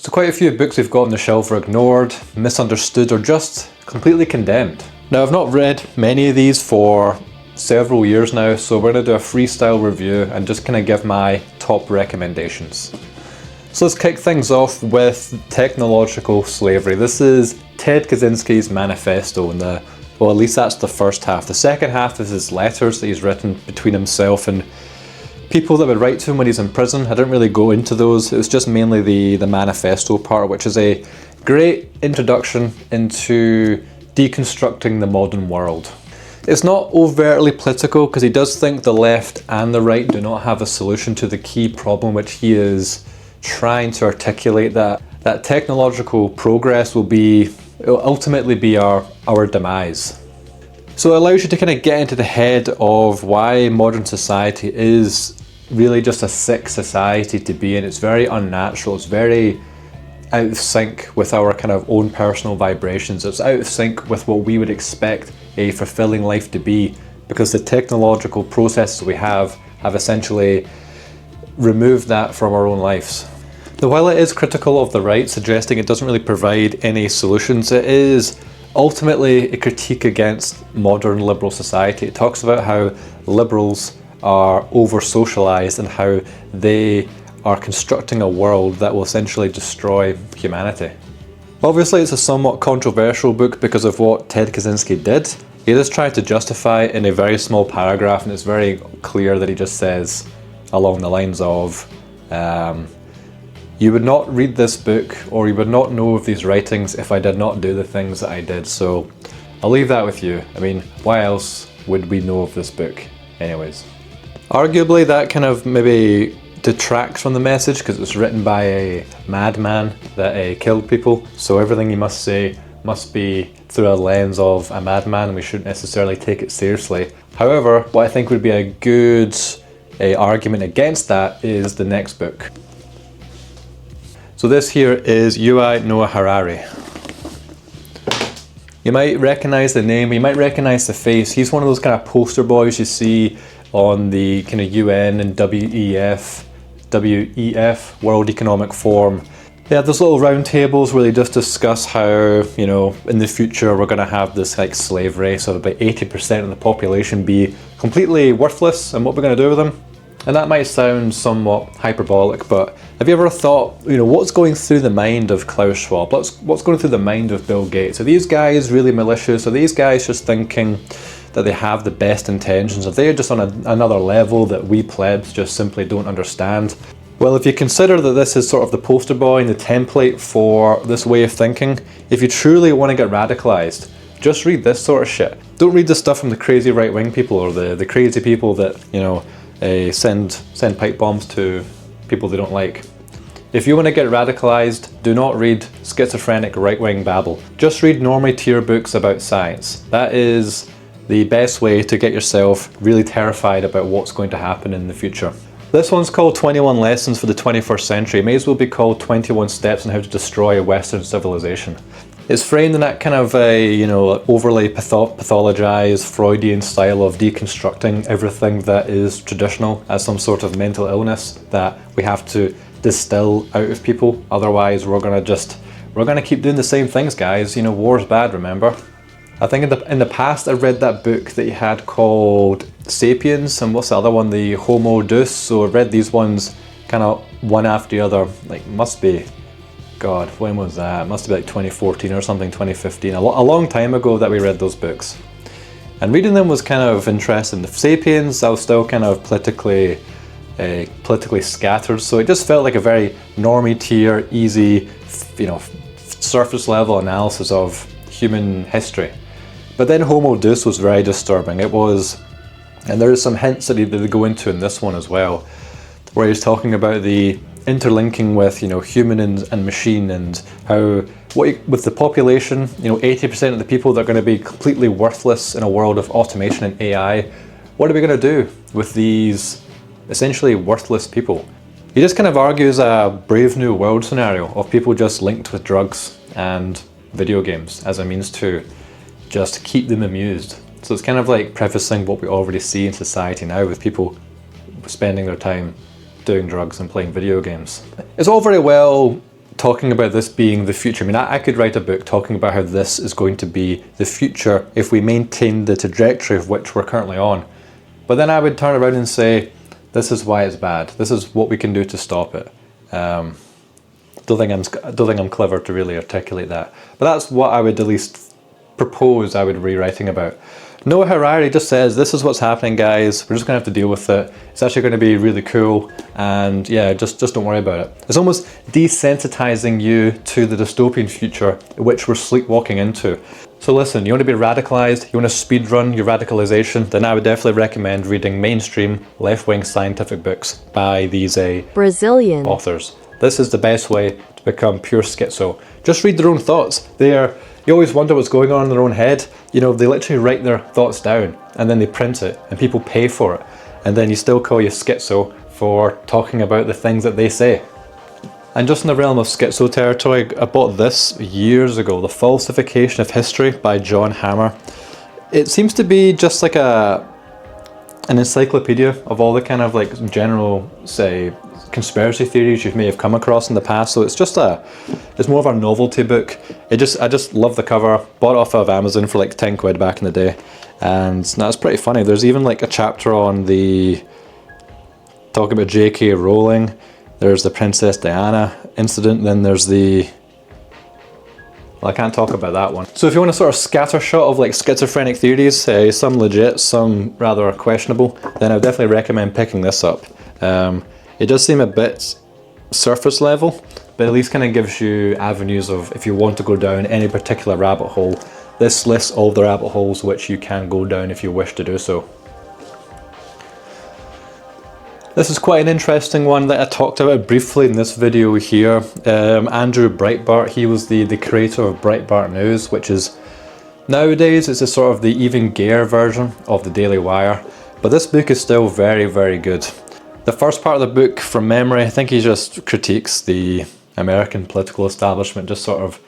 So quite a few books we've got on the shelf are ignored, misunderstood, or just completely condemned. Now, I've not read many of these for several years now, so we're going to do a freestyle review and just kind of give my top recommendations. So let's kick things off with technological slavery. This is Ted Kaczynski's manifesto, and well, at least that's the first half. The second half is his letters that he's written between himself and people that would write to him when he's in prison. I didn't really go into those. It was just mainly the manifesto part, which is a great introduction into deconstructing the modern world. It's not overtly political because he does think the left and the right do not have a solution to the key problem, which he is trying to articulate, that technological progress will ultimately be our demise. So it allows you to kind of get into the head of why modern society is really just a sick society to be in. It's very unnatural, it's very out of sync with our kind of own personal vibrations. It's out of sync with what we would expect a fulfilling life to be, because the technological processes we have essentially removed that from our own lives. Now, while it is critical of the right, suggesting it doesn't really provide any solutions, it is ultimately a critique against modern liberal society. It talks about how liberals are over-socialized and how they are constructing a world that will essentially destroy humanity. Obviously, it's a somewhat controversial book because of what Ted Kaczynski did. He just tried to justify it in a very small paragraph, and it's very clear that he just says along the lines of, you would not read this book, or you would not know of these writings if I did not do the things that I did. So I'll leave that with you. I mean, why else would we know of this book anyways? Arguably, that kind of maybe detracts from the message because it's written by a madman that killed people. So everything he must say must be through a lens of a madman, and we shouldn't necessarily take it seriously. However, what I think would be a good argument against that is the next book. So this here is Yuval Noah Harari. You might recognize the name, you might recognize the face. He's one of those kind of poster boys you see on the kind of UN and WEF, World Economic Forum. They have those little round tables where they just discuss how, you know, in the future we're going to have this like slave race of about 80% of the population be completely worthless, and what we're going to do with them. And that might sound somewhat hyperbolic, but have you ever thought, you know, what's going through the mind of Klaus Schwab? What's going through the mind of Bill Gates? Are these guys really malicious? Are these guys just thinking that they have the best intentions? Are they just on another level that we plebs just simply don't understand? Well, if you consider that this is sort of the poster boy and the template for this way of thinking, if you truly want to get radicalized, just read this sort of shit. Don't read the stuff from the crazy right-wing people or the crazy people that, you know, send pipe bombs to people they don't like. If you want to get radicalized, do not read schizophrenic right-wing babble. Just read normie tier books about science. That is the best way to get yourself really terrified about what's going to happen in the future. This one's called 21 Lessons for the 21st Century. It may as well be called 21 Steps on How to Destroy a Western Civilization. It's framed in that kind of you know, overly pathologized Freudian style of deconstructing everything that is traditional as some sort of mental illness that we have to distill out of people. Otherwise, we're gonna keep doing the same things, guys. You know, war's bad, remember? I think in the past I read that book that you had called Sapiens, and what's the other one? The Homo Deus. So I read these ones kind of one after the other. Like, must be, God, when was that? It must be like 2014 or something, 2015. A long time ago that we read those books. And reading them was kind of interesting. The Sapiens, I was still kind of politically scattered, so it just felt like a very normie tier, easy, you know, surface level analysis of human history. But then Homo Deus was very disturbing. It was, and there is some hints that they go into in this one as well, where he's talking about the interlinking with, you know, human and machine, and how with the population, you know, 80% of the people that are going to be completely worthless in a world of automation and AI. What are we going to do with these essentially worthless people? He just kind of argues a Brave New World scenario of people just linked with drugs and video games as a means to just keep them amused. So it's kind of like prefacing what we already see in society now, with people spending their time doing drugs and playing video games. It's all very well talking about this being the future. I mean, I could write a book talking about how this is going to be the future if we maintain the trajectory of which we're currently on. But then I would turn around and say, this is why it's bad. This is what we can do to stop it. Don't think I'm clever to really articulate that. But that's what I would at least propose I would be writing about. Noah Harari just says, this is what's happening, guys. We're just going to have to deal with it. It's actually going to be really cool. And yeah, just don't worry about it. It's almost desensitizing you to the dystopian future which we're sleepwalking into. So listen, you want to be radicalized, you want to speedrun your radicalization, then I would definitely recommend reading mainstream left-wing scientific books by these Brazilian authors. This is the best way to become pure schizo. Just read their own thoughts. You always wonder what's going on in their own head. You know, they literally write their thoughts down and then they print it and people pay for it. And then you still call you schizo for talking about the things that they say. And just in the realm of schizo territory, I bought this years ago, The Falsification of History by John Hammer. It seems to be just like an encyclopedia of all the kind of like general, say, conspiracy theories you may have come across in the past. So it's more of a novelty book. I just love the cover. Bought it off of Amazon for like 10 quid back in the day, and that's pretty funny. There's even like a chapter on talking about J.K. Rowling. There's the Princess Diana incident. Then there's well, I can't talk about that one. So if you want a sort of scattershot of like schizophrenic theories, some legit, some rather questionable, then I would definitely recommend picking this up. It does seem a bit surface level, but at least kind of gives you avenues of if you want to go down any particular rabbit hole. This lists all the rabbit holes which you can go down if you wish to do so. This is quite an interesting one that I talked about briefly in this video here. Andrew Brietbart, he was the creator of Brietbart News, which is nowadays it's a sort of the even gayer version of the Daily Wire. But this book is still very, very good. The first part of the book, from memory, I think he just critiques the American political establishment, just sort of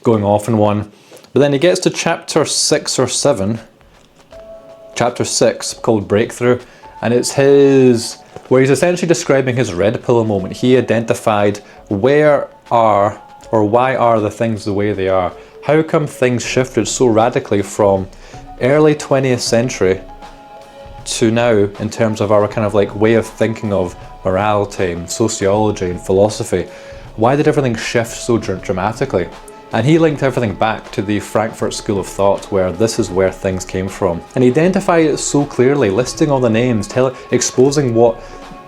going off in one. But then he gets to chapter 6 or 7, chapter 6, called Breakthrough, and it's where he's essentially describing his red pill moment. He identified why are the things the way they are? How come things shifted so radically from early 20th century to now in terms of our kind of like way of thinking of morality and sociology and philosophy? Why did everything shift so dramatically? And he linked everything back to the Frankfurt School of Thought, where this is where things came from. And he identified it so clearly, listing all the names, exposing what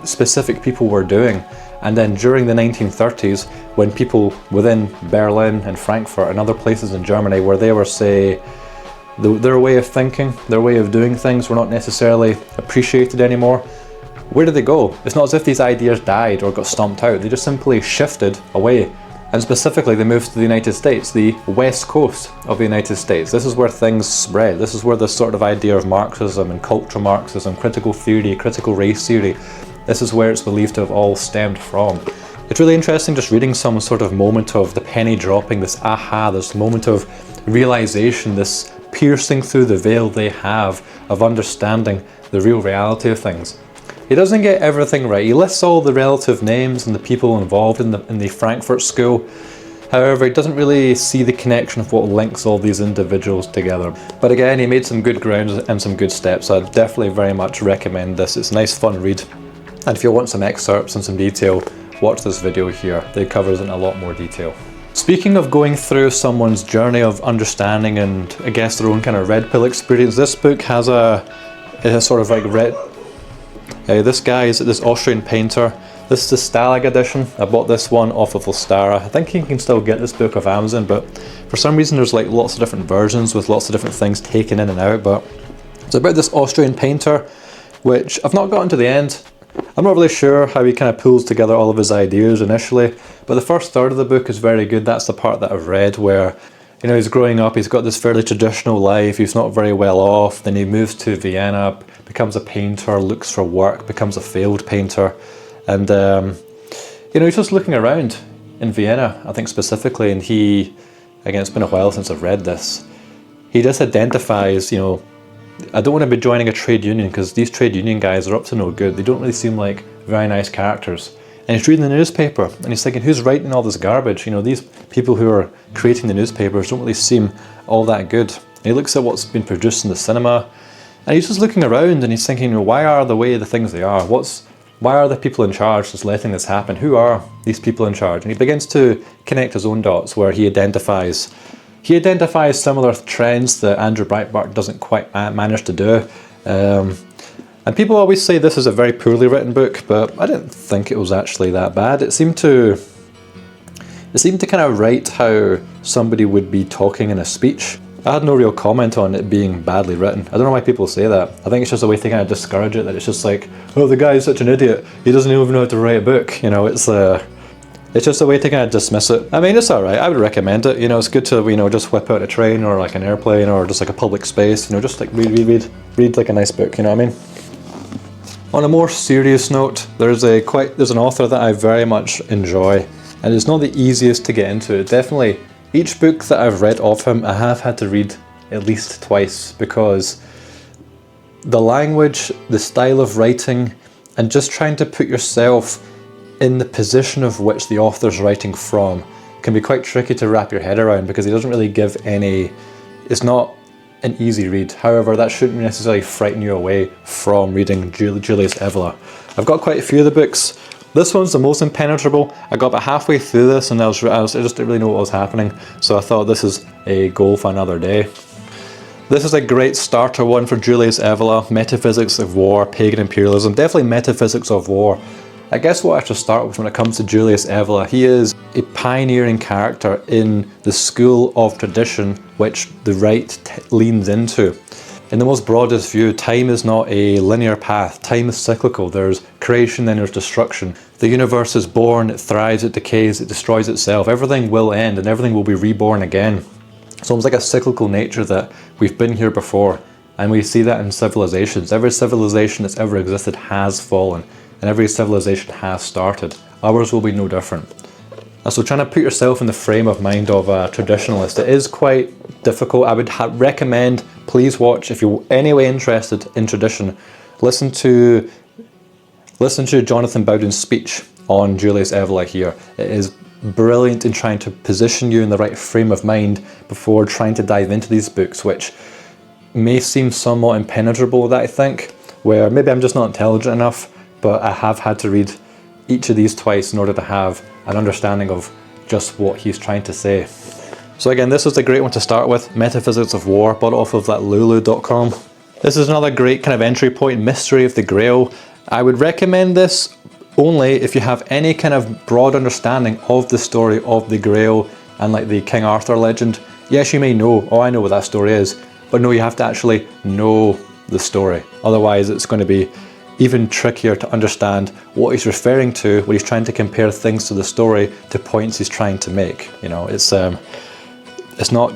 specific people were doing. And then during the 1930s, when people within Berlin and Frankfurt and other places in Germany, where they were, say, their way of thinking, their way of doing things were not necessarily appreciated anymore, where did they go? It's not as if these ideas died or got stomped out. They just simply shifted away. And specifically, they moved to the United States, the west coast of the United States. This is where things spread. This is where this sort of idea of Marxism and cultural Marxism, critical theory, critical race theory, this is where it's believed to have all stemmed from. It's really interesting just reading some sort of moment of the penny dropping, this aha, this moment of realization, this piercing through the veil they have of understanding the real reality of things. He doesn't get everything right. He lists all the relative names and the people involved in the Frankfurt School. However, he doesn't really see the connection of what links all these individuals together. But again, he made some good ground and some good steps. I'd definitely very much recommend this. It's a nice fun read. And if you want some excerpts and some detail, watch this video here. It covers in a lot more detail. Speaking of going through someone's journey of understanding and I guess their own kind of red pill experience, this book has a sort of like red... this guy is this Austrian painter. This is the Stalag edition. I bought this one off of Ostara. I think you can still get this book off Amazon, but for some reason there's like lots of different versions with lots of different things taken in and out. But it's about this Austrian painter, which I've not gotten to the end. I'm not really sure how he kind of pulls together all of his ideas initially, but the first third of the book is very good. That's the part that I've read where, you know, he's growing up, he's got this fairly traditional life, he's not very well off, then he moves to Vienna, becomes a painter, looks for work, becomes a failed painter, and you know, he's just looking around in Vienna, I think specifically, and again, it's been a while since I've read this, he just identifies, you know, I don't want to be joining a trade union because these trade union guys are up to no good. They don't really seem like very nice characters. and he's reading the newspaper, and he's thinking, who's writing all this garbage? You know, these people who are creating the newspapers don't really seem all that good. And he looks at what's been produced in the cinema, and he's just looking around, and he's thinking, you know, why are the things they are? Why are the people in charge just letting this happen? Who are these people in charge? And he begins to connect his own dots, where he identifies similar trends that Andrew Brietbart doesn't quite manage to do. And people always say this is a very poorly written book, but I didn't think it was actually that bad. It seemed to kind of write how somebody would be talking in a speech. I had no real comment on it being badly written. I don't know why people say that. I think it's just a way to kind of discourage it, that it's just like, oh, the guy's such an idiot, he doesn't even know how to write a book. You know, it's just a way to kind of dismiss it. I mean, it's alright, I would recommend it. You know, it's good to, you know, just whip out a train or like an airplane or just like a public space, you know, just like read like a nice book, you know what I mean? On a more serious note, there's an author that I very much enjoy, and it's not the easiest to get into. Definitely, each book that I've read of him, I have had to read at least twice, because the language, the style of writing, and just trying to put yourself in the position of which the author's writing from can be quite tricky to wrap your head around, because he doesn't really give any, it's not an easy read. However, that shouldn't necessarily frighten you away from reading Julius Evola. I've got quite a few of the books. This one's the most impenetrable. I got about halfway through this and I just didn't really know what was happening, so I thought this is a goal for another day. This is a great starter one for Julius Evola, Metaphysics of War, Pagan Imperialism. Definitely Metaphysics of War. I guess what I should start with when it comes to Julius Evola, he is a pioneering character in the school of tradition which the right leans into. In the most broadest view, time is not a linear path. Time is cyclical. There's creation, then there's destruction. The universe is born, it thrives, it decays, it destroys itself. Everything will end and everything will be reborn again. It's almost like a cyclical nature that we've been here before. And we see that in civilizations. Every civilization that's ever existed has fallen, and every civilization has started. Ours will be no different. And so trying to put yourself in the frame of mind of a traditionalist, it is quite difficult. I would recommend, please watch, if you're anyway interested in tradition, listen to Jonathan Bowden's speech on Julius Evola here. It is brilliant in trying to position you in the right frame of mind before trying to dive into these books, which may seem somewhat impenetrable, that I think, where maybe I'm just not intelligent enough, but I have had to read each of these twice in order to have an understanding of just what he's trying to say. So again, this is a great one to start with, Metaphysics of War, bought off of that lulu.com. This is another great kind of entry point, Mystery of the Grail. I would recommend this only if you have any kind of broad understanding of the story of the Grail and like the King Arthur legend. Yes, you may know, oh I know what that story is, but no, you have to actually know the story. Otherwise it's going to be even trickier to understand what he's referring to when he's trying to compare things to the story to points he's trying to make. You know, it's not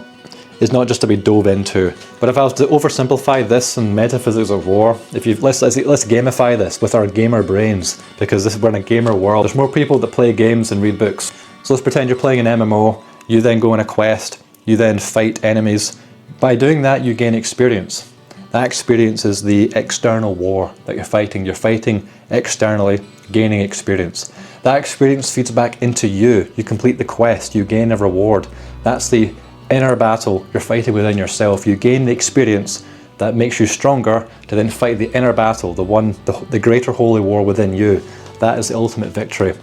just to be dove into. But if I was to oversimplify this and Metaphysics of War, let's gamify this with our gamer brains, because we're in a gamer world. There's more people that play games than read books. So let's pretend you're playing an MMO, you then go on a quest, you then fight enemies. By doing that, you gain experience. That experience is the external war that you're fighting. You're fighting externally, gaining experience. That experience feeds back into you. You complete the quest, you gain a reward. That's the inner battle you're fighting within yourself. You gain the experience that makes you stronger to then fight the inner battle, the greater holy war within you. That is the ultimate victory.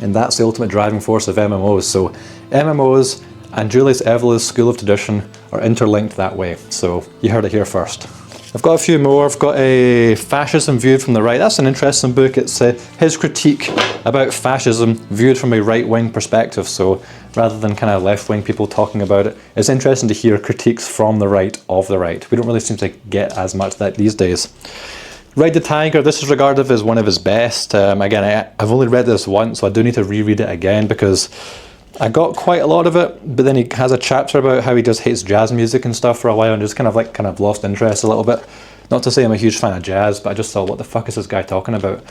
And that's the ultimate driving force of MMOs. So MMOs and Julius Evola's School of Tradition are interlinked that way. So you heard it here first. I've got a few more. I've got a Fascism Viewed from the Right. That's an interesting book. It's his critique about fascism viewed from a right-wing perspective. So rather than kind of left-wing people talking about it, it's interesting to hear critiques from the right of the right. We don't really seem to get as much of that these days. Ride the Tiger, this is regarded as one of his best. Again, I've only read this once, so I do need to reread it again because I got quite a lot of it, but then he has a chapter about how he just hates jazz music and stuff for a while and just kind of lost interest a little bit. Not to say I'm a huge fan of jazz, but I just thought, what the fuck is this guy talking about?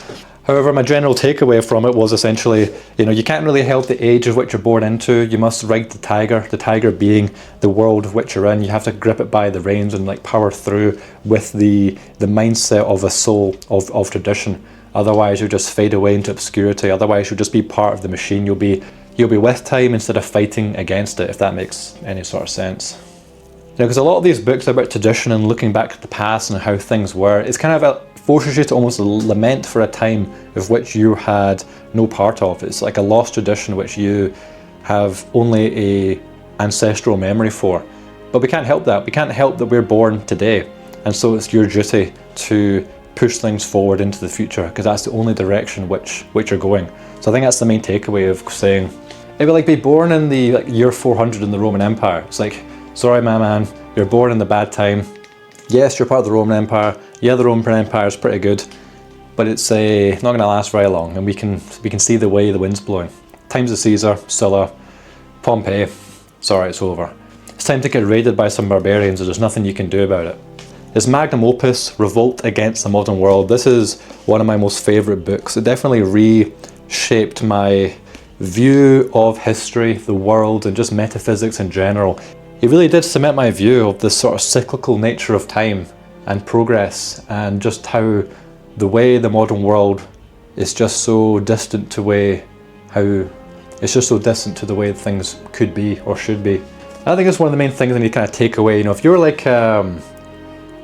However, my general takeaway from it was essentially, you can't really help the age of which you're born into. You must ride the tiger being the world of which you're in. You have to grip it by the reins and like power through with the mindset of a soul of tradition. Otherwise you'll just fade away into obscurity. Otherwise you'll just be part of the machine. You'll be with time instead of fighting against it, if that makes any sort of sense. Because a lot of these books about tradition and looking back at the past and how things were, it's kind of forces you to almost lament for a time of which you had no part of. It's like a lost tradition which you have only a ancestral memory for. But we can't help that. We can't help that we're born today. And so it's your duty to push things forward into the future, because that's the only direction which you're going. So I think that's the main takeaway of saying, it would be born in the year 400 in the Roman Empire. It's like, sorry my man, you're born in the bad time. Yes, you're part of the Roman Empire. Yeah, the Roman Empire is pretty good, but it's not going to last very long, and we can see the way the wind's blowing. Times of Caesar, Sulla, Pompey, sorry, it's over. It's time to get raided by some barbarians, and there's nothing you can do about it. His magnum opus, Revolt Against the Modern World, this is one of my most favourite books. It definitely reshaped my view of history, the world, and just metaphysics in general. It really did cement my view of the sort of cyclical nature of time and progress, and just how the way the modern world is just so distant to the way things could be or should be. I think it's one of the main things I need to kind of take away. If you're like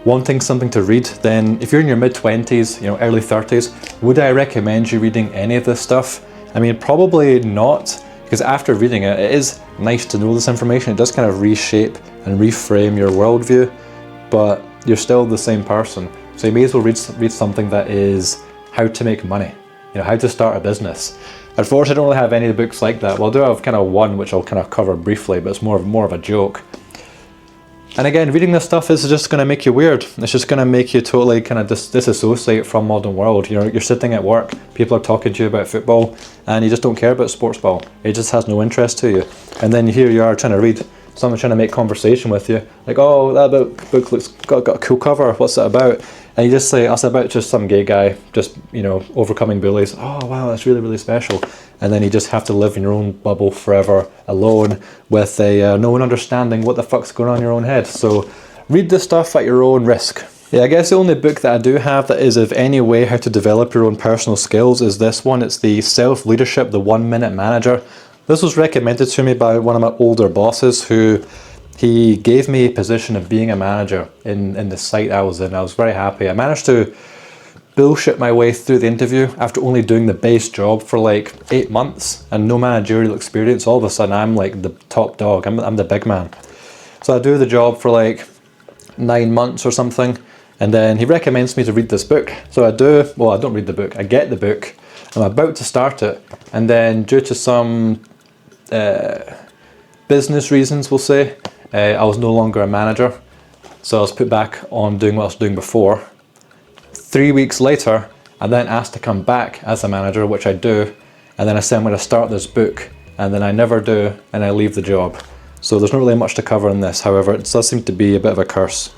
wanting something to read, then if you're in your mid-20s, early 30s, would I recommend you reading any of this stuff? I mean, probably not, because after reading it, it is nice to know this information. It does kind of reshape and reframe your worldview, but you're still the same person. So you may as well read something that is how to make money, how to start a business. Unfortunately, I don't really have any books like that. Well, I do have kind of one which I'll kind of cover briefly, but it's more of a joke. And again, reading this stuff is just going to make you weird. It's just going to make you totally kind of disassociate from modern world. You're sitting at work, people are talking to you about football, and you just don't care about sports ball. It just has no interest to you. And then here you are trying to read, someone trying to make conversation with you, like, oh, that book looks got a cool cover. What's it about? And you just say, oh, it's about just some gay guy, just overcoming bullies. Oh wow, that's really, really special. And then you just have to live in your own bubble forever, alone, with no one understanding what the fuck's going on in your own head. So read this stuff at your own risk. Yeah, I guess the only book that I do have that is of any way how to develop your own personal skills is this one. It's the Self-Leadership, the 1 Minute Manager. This was recommended to me by one of my older bosses, who he gave me a position of being a manager in the site I was in. I was very happy. I managed to bullshit my way through the interview after only doing the base job for like 8 months and no managerial experience. All of a sudden I'm like the top dog, I'm the big man. So I do the job for like 9 months or something, and then he recommends me to read this book. So I don't read the book, I get the book, I'm about to start it, and then due to some business reasons, we'll say, I was no longer a manager, so I was put back on doing what I was doing before. 3 weeks later, I then asked to come back as a manager, which I do, and then I said I'm going to start this book, and then I never do, and I leave the job. So there's not really much to cover in this, however, it does seem to be a bit of a curse.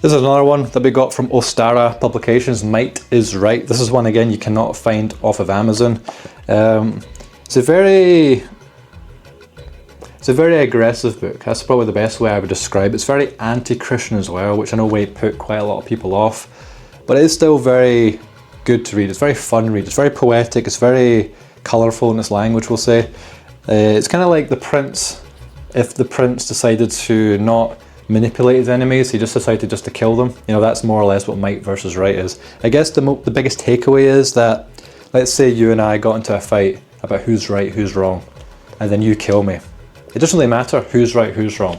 This is another one that we got from Ostara Publications, Might is Right. This is one, again, you cannot find off of Amazon. It's a very aggressive book. That's probably the best way I would describe it. It's very anti-Christian as well, which I know may put quite a lot of people off, but it is still very good to read. It's very fun read. It's very poetic. It's very colourful in its language, we'll say. It's kind of like The Prince. If the prince decided to not manipulate his enemies, he just decided just to kill them. That's more or less what might versus right is. I guess the biggest takeaway is that, let's say you and I got into a fight about who's right, who's wrong, and then you kill me. It doesn't really matter who's right, who's wrong.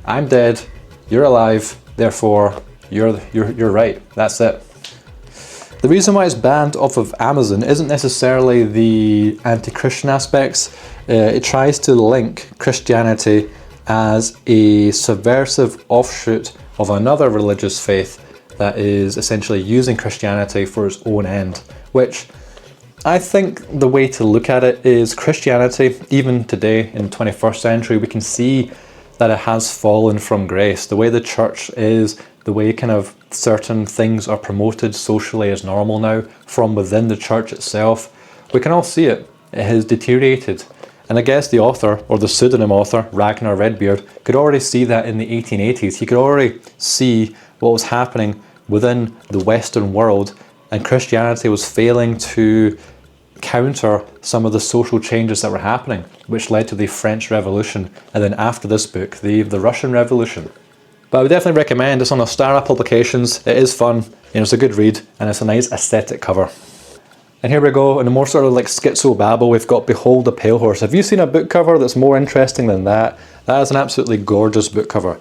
I'm dead, you're alive, therefore you're right. That's it. The reason why it's banned off of Amazon isn't necessarily the anti-Christian aspects. It tries to link Christianity as a subversive offshoot of another religious faith that is essentially using Christianity for its own end, which I think the way to look at it is Christianity, even today in the 21st century, we can see that it has fallen from grace. The way the church is, the way kind of certain things are promoted socially as normal now from within the church itself, we can all see it. It has deteriorated. And I guess the author, or the pseudonym author, Ragnar Redbeard, could already see that in the 1880s. He could already see what was happening within the Western world and Christianity was failing to counter some of the social changes that were happening, which led to the French Revolution, and then after this book, the Russian Revolution. But I would definitely recommend. It's on Ostara Publications. It is fun, it's a good read, and it's a nice aesthetic cover. And here we go, in a more sort of like schizo babble, we've got Behold the Pale Horse. Have you seen a book cover that's more interesting than that? That is an absolutely gorgeous book cover.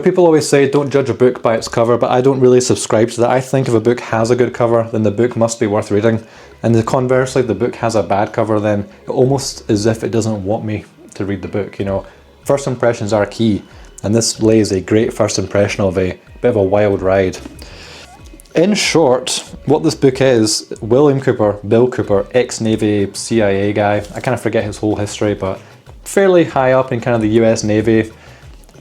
People always say don't judge a book by its cover, but I don't really subscribe to that. I think if a book has a good cover, then the book must be worth reading. And conversely, if the book has a bad cover, then almost as if it doesn't want me to read the book, First impressions are key, and this lays a great first impression of a bit of a wild ride. In short, what this book is, William Cooper, Bill Cooper, ex-Navy CIA guy, I kind of forget his whole history, but fairly high up in kind of the US Navy.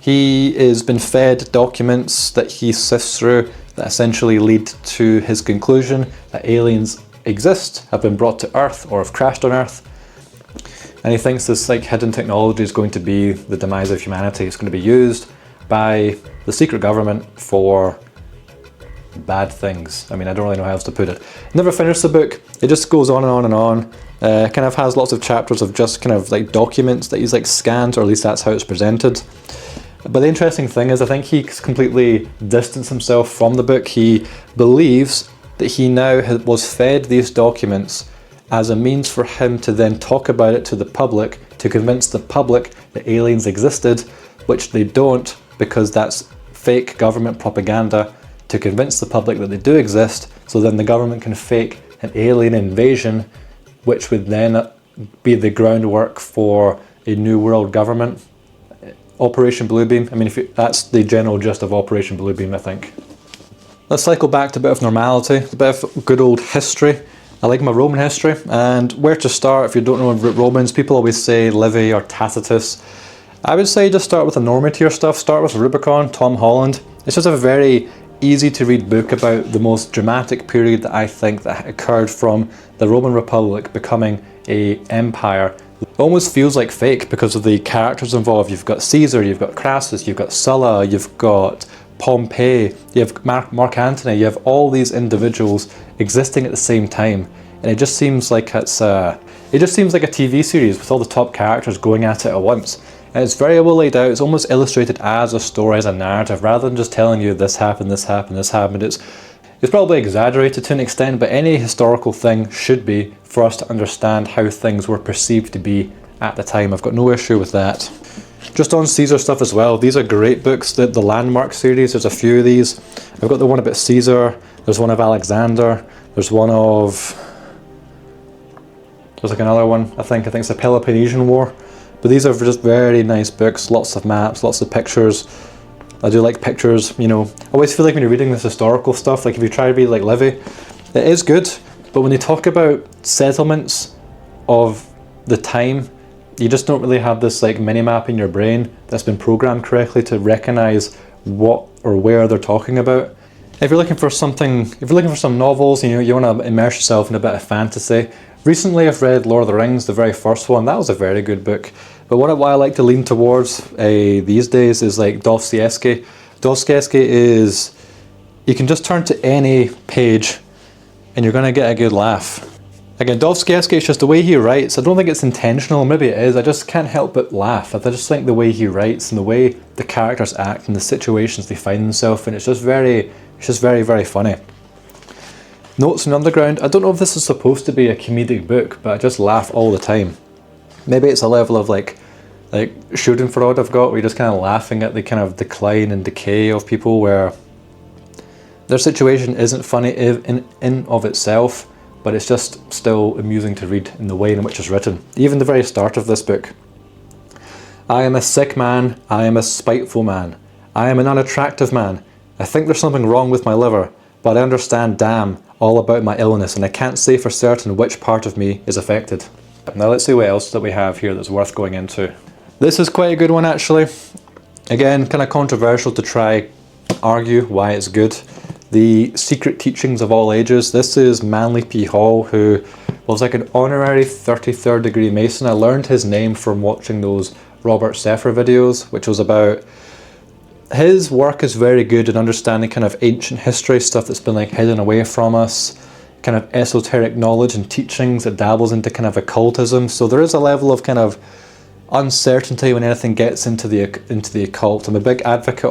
He has been fed documents that he sifts through that essentially lead to his conclusion that aliens exist, have been brought to Earth, or have crashed on Earth. And he thinks this hidden technology is going to be the demise of humanity. It's going to be used by the secret government for bad things. I don't really know how else to put it. Never finished the book. It just goes on and on and on. Kind of has lots of chapters of just kind of documents that he's scanned, or at least that's how it's presented. But the interesting thing is, I think he's completely distanced himself from the book. He believes that he now was fed these documents as a means for him to then talk about it to the public, to convince the public that aliens existed, which they don't, because that's fake government propaganda, to convince the public that they do exist, so then the government can fake an alien invasion, which would then be the groundwork for a new world government. Operation Bluebeam, that's the general gist of Operation Bluebeam, I think. Let's cycle back to a bit of normality, a bit of good old history. I like my Roman history, and where to start if you don't know Romans. People always say Livy or Tacitus. I would say just start with the normie tier stuff. Start with Rubicon, Tom Holland. It's just a very easy to read book about the most dramatic period that I think that occurred from the Roman Republic becoming an empire. It almost feels like fake because of the characters involved. You've got Caesar, you've got Crassus, you've got Sulla, you've got Pompey, you have Mark Antony, you have all these individuals existing at the same time, and it just seems like it just seems like a TV series with all the top characters going at it at once. And it's very well laid out. It's almost illustrated as a story, as a narrative, rather than just telling you this happened, this happened, this happened. It's probably exaggerated to an extent, but any historical thing should be for us to understand how things were perceived to be at the time. I've got no issue with that. Just on Caesar stuff as well, these are great books. The Landmark series, there's a few of these. I've got the one about Caesar, there's one of Alexander, there's another one, I think it's the Peloponnesian War. But these are just very nice books, lots of maps, lots of pictures. I do like pictures, I always feel like when you're reading this historical stuff, like if you try to read like Livy, it is good, but when they talk about settlements of the time, you just don't really have this mini-map in your brain that's been programmed correctly to recognize what or where they're talking about. If you're looking for some novels, you want to immerse yourself in a bit of fantasy. Recently I've read Lord of the Rings, the very first one. That was a very good book. But what I like to lean towards these days is Dostoevsky. Dostoevsky is, you can just turn to any page and you're going to get a good laugh. Again, Dostoevsky, it's just the way he writes. I don't think it's intentional, maybe it is. I just can't help but laugh. I just think the way he writes and the way the characters act and the situations they find themselves in, it's just very, very funny. Notes in Underground, I don't know if this is supposed to be a comedic book, but I just laugh all the time. Maybe it's a level of like Schadenfreude I've got, where you're just kind of laughing at the kind of decline and decay of people, where their situation isn't funny in of itself, but it's just still amusing to read in the way in which it's written. Even the very start of this book. I am a sick man, I am a spiteful man, I am an unattractive man, I think there's something wrong with my liver, but I understand damn all about my illness and I can't say for certain which part of me is affected. Now let's see what else that we have here that's worth going into. This is quite a good one actually. Again, kind of controversial to try argue why it's good. The Secret Teachings of All Ages. This is Manly P. Hall, who was like an honorary 33rd degree Mason. I learned his name from watching those Robert Seffer videos, which was about, his work is very good in understanding kind of ancient history, stuff that's been like hidden away from us. kind of esoteric knowledge and teachings. It dabbles into kind of occultism. So there is a level of kind of uncertainty when anything gets into the occult. I'm a big advocate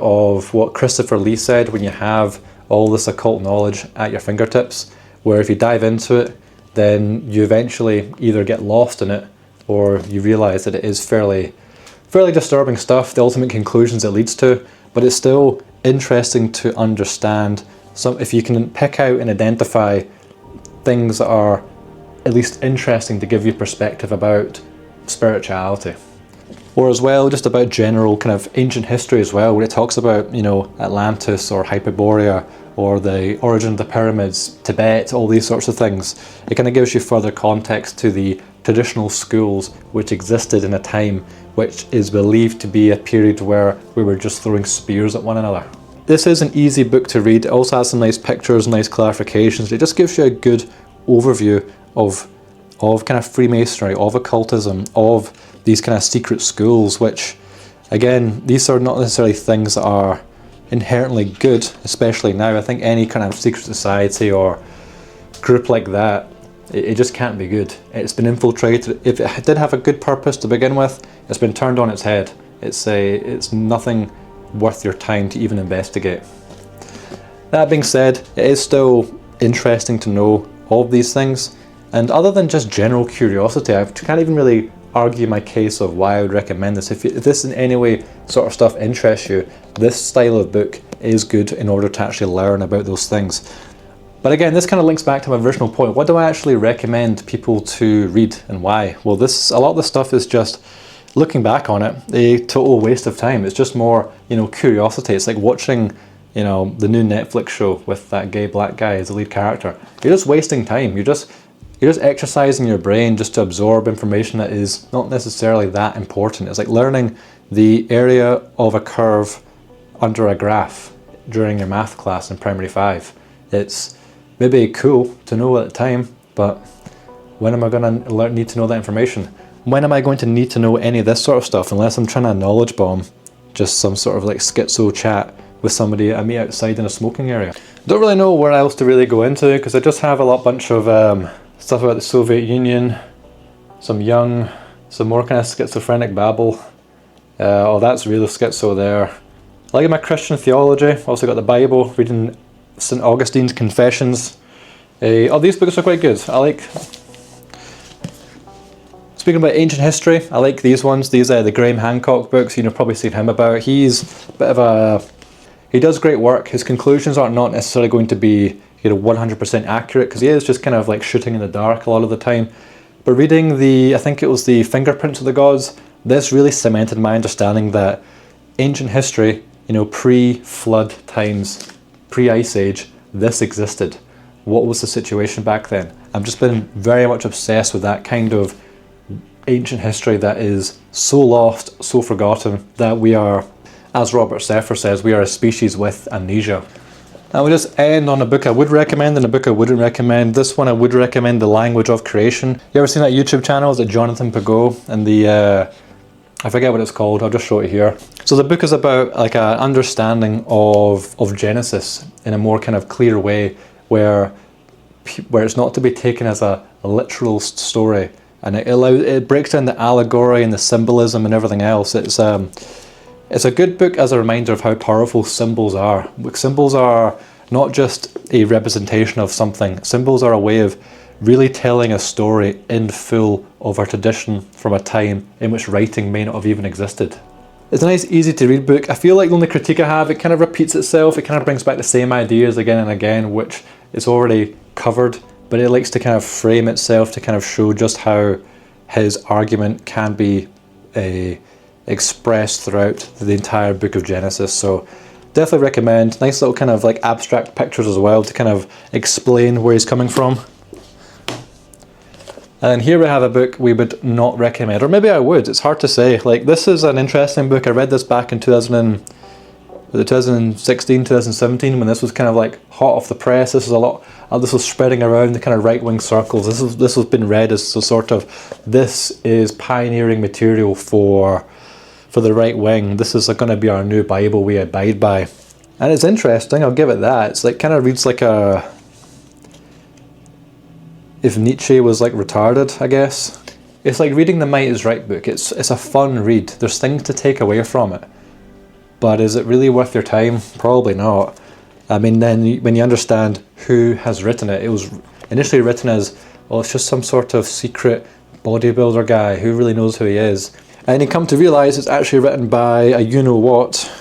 of what Christopher Lee said, when you have all this occult knowledge at your fingertips, where if you dive into it, then you eventually either get lost in it or you realize that it is fairly disturbing stuff, the ultimate conclusions it leads to, but it's still interesting to understand if you can pick out and identify things that are at least interesting to give you perspective about spirituality. Or as well, just about general kind of ancient history as well, where it talks about, you know, Atlantis or Hyperborea or the origin of the pyramids, Tibet, all these sorts of things. It kind of gives you further context to the traditional schools which existed in a time which is believed to be a period where we were just throwing spears at one another. This is an easy book to read. It also has some nice pictures, nice clarifications. It just gives you a good overview of kind of Freemasonry, of occultism, of these kind of secret schools, which, again, these are not necessarily things that are inherently good, especially now. I think any kind of secret society or group like that, it just can't be good. It's been infiltrated. If it did have a good purpose to begin with, it's been turned on its head. It's nothing worth your time to even investigate. That being said, it is still interesting to know all of these things, and other than just general curiosity, I can't even really argue my case of why I would recommend this. If this in any way sort of stuff interests you, this style of book is good in order to actually learn about those things. But again, this kind of links back to my original point. What do I actually recommend people to read and why? Well, a lot of the stuff is just, looking back on it, a total waste of time. It's just more, you know, curiosity. It's like watching, you know, the new Netflix show with that gay black guy as the lead character. You're just wasting time. You're just exercising your brain just to absorb information that is not necessarily that important. It's like learning the area of a curve under a graph during your math class in primary 5. It's maybe cool to know at the time, but when am I going to need to know that information? When am I going to need to know any of this sort of stuff, unless I'm trying to knowledge bomb just some sort of like schizo chat with somebody I meet outside in a smoking area? Don't really know where else to really go into, because I just have a bunch of stuff about the Soviet Union, some more kind of schizophrenic babble. Oh, that's real schizo there. I like my Christian theology. Also got the Bible, reading St. Augustine's Confessions. Oh, these books are quite good. Speaking about ancient history, I like these ones. These are the Graham Hancock books. You've probably seen him about. He's a bit of he does great work. His conclusions are not necessarily going to be, you know, 100% accurate, because he is just kind of like shooting in the dark a lot of the time. But reading I think it was the Fingerprints of the Gods, this really cemented my understanding that ancient history, you know, pre-flood times, pre-ice age, this existed. What was the situation back then? I've just been very much obsessed with that kind of ancient history that is so lost, so forgotten, that we are, as Robert Seffer says, we are a species with amnesia. And we'll just end on a book I would recommend and a book I wouldn't recommend. This one I would recommend, The Language of Creation. You ever seen that YouTube channel? Is it Jonathan Pageau? And I forget what it's called, I'll just show it here. So the book is about like an understanding of Genesis in a more kind of clear way, where it's not to be taken as a literal story, and it breaks down the allegory and the symbolism and everything else. It's a good book as a reminder of how powerful symbols are. Symbols are not just a representation of something. Symbols are a way of really telling a story in full of a tradition from a time in which writing may not have even existed. It's a nice, easy to read book. I feel like the only critique I have, it kind of repeats itself. It kind of brings back the same ideas again and again, which is already covered, but it likes to kind of frame itself to kind of show just how his argument can be expressed throughout the entire book of Genesis. So definitely recommend. Nice little kind of like abstract pictures as well to kind of explain where he's coming from. And here we have a book we would not recommend, or maybe I would, it's hard to say. Like, this is an interesting book. I read this back in 2016, 2017, when this was kind of like hot off the press. This was spreading around the kind of right-wing circles. This has been read as a sort of, this is pioneering material for the right wing. This is going to be our new Bible we abide by. And it's interesting, I'll give it that. It's like, kind of reads like a... if Nietzsche was like retarded, I guess. It's like reading the Might is Right book. It's a fun read. There's things to take away from it. But is it really worth your time? Probably not. I mean, then when you understand who has written it, it was initially written as, well, it's just some sort of secret bodybuilder guy who really knows who he is. And you come to realise it's actually written by a you-know-what,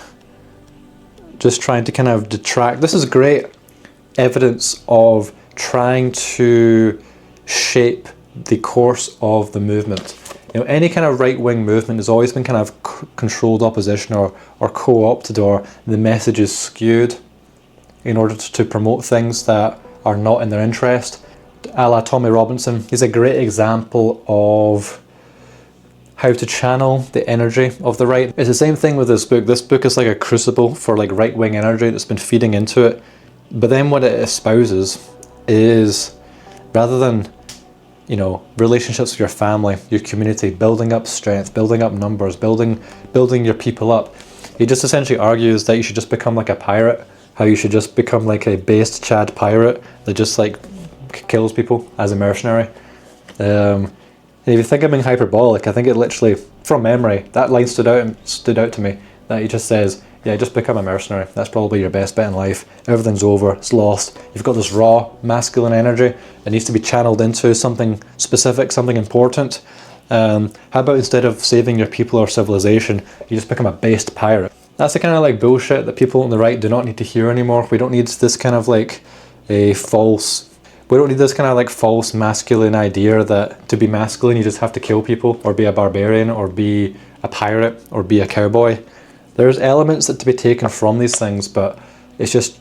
just trying to kind of detract. This is great evidence of trying to shape the course of the movement. You know, any kind of right-wing movement has always been kind of controlled opposition or co-opted, or the message is skewed in order to promote things that are not in their interest. A la Tommy Robinson, he's a great example of how to channel the energy of the right. It's the same thing with this book. This book is like a crucible for like right-wing energy that's been feeding into it. But then what it espouses is, rather than, you know, relationships with your family, your community, building up strength, building up numbers, building your people up, he just essentially argues that you should just become like a pirate, how you should just become like a based Chad pirate that just like kills people as a mercenary. And if you think I'm being hyperbolic, I think it literally, from memory, that line stood out to me, that he just says, yeah, just become a mercenary. That's probably your best bet in life. Everything's over, it's lost. You've got this raw, masculine energy that needs to be channeled into something specific, something important. How about instead of saving your people or civilization, you just become a based pirate? That's the kind of like bullshit that people on the right do not need to hear anymore. We don't need this kind of like we don't need this kind of like false masculine idea that to be masculine you just have to kill people, or be a barbarian, or be a pirate, or be a cowboy. There's elements that to be taken from these things, but it's just,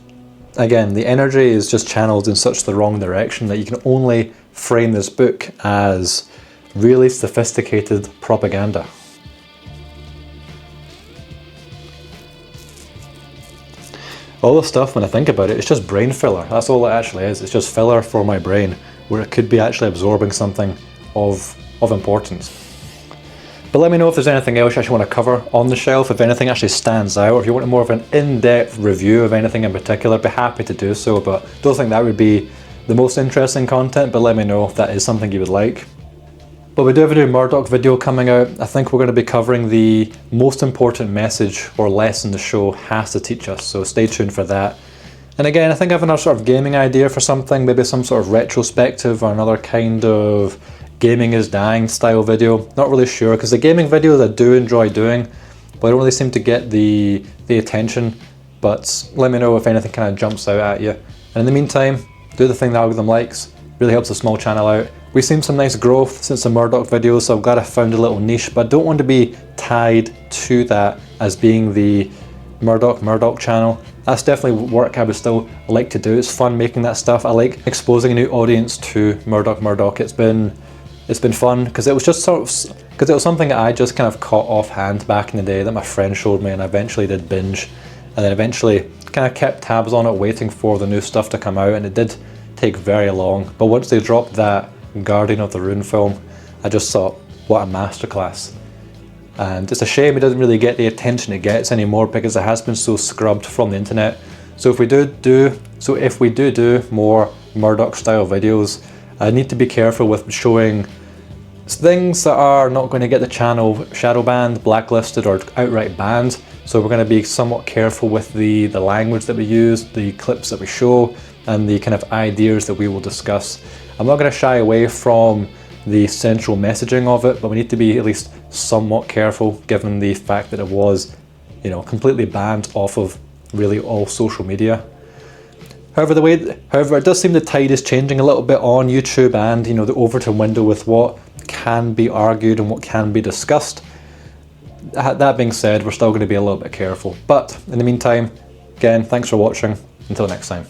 again, the energy is just channeled in such the wrong direction that you can only frame this book as really sophisticated propaganda. All this stuff, when I think about it, it's just brain filler. That's all it actually is. It's just filler for my brain, where it could be actually absorbing something of importance. But let me know if there's anything else you actually want to cover on the shelf, if anything actually stands out, or if you want more of an in-depth review of anything in particular, I'd be happy to do so, but don't think that would be the most interesting content, but let me know if that is something you would like. But we do have a new MURDOCH video coming out. I think we're going to be covering the most important message or lesson the show has to teach us, so stay tuned for that. And again, I think I have another sort of gaming idea for something, maybe some sort of retrospective or another kind of gaming is dying style video. Not really sure, because the gaming videos I do enjoy doing, but I don't really seem to get the attention. But let me know if anything kind of jumps out at you. And in the meantime, do the thing the algorithm likes. Really helps the small channel out. We've seen some nice growth since the MURDOCH videos, so I'm glad I found a little niche, but I don't want to be tied to that as being the MURDOCH channel. That's definitely work I would still like to do. It's fun making that stuff. I like exposing a new audience to MURDOCH. It's been fun, because it was just because it was something that I just kind of caught offhand back in the day that my friend showed me, and I eventually did binge, and then eventually kind of kept tabs on it, waiting for the new stuff to come out, and it did take very long. But once they dropped that Guardian of the Rune film, I just thought, what a masterclass. And it's a shame it doesn't really get the attention it gets anymore, because it has been so scrubbed from the internet. So if we do more MURDOCH style videos, I need to be careful with showing things that are not going to get the channel shadow banned, blacklisted, or outright banned. So we're going to be somewhat careful with the language that we use, the clips that we show, and the kind of ideas that we will discuss. I'm not going to shy away from the central messaging of it, but we need to be at least somewhat careful, given the fact that it was, you know, completely banned off of really all social media. However, it does seem the tide is changing a little bit on YouTube and, you know, the Overton window with what can be argued and what can be discussed. That being said, we're still going to be a little bit careful. But in the meantime, again, thanks for watching. Until next time.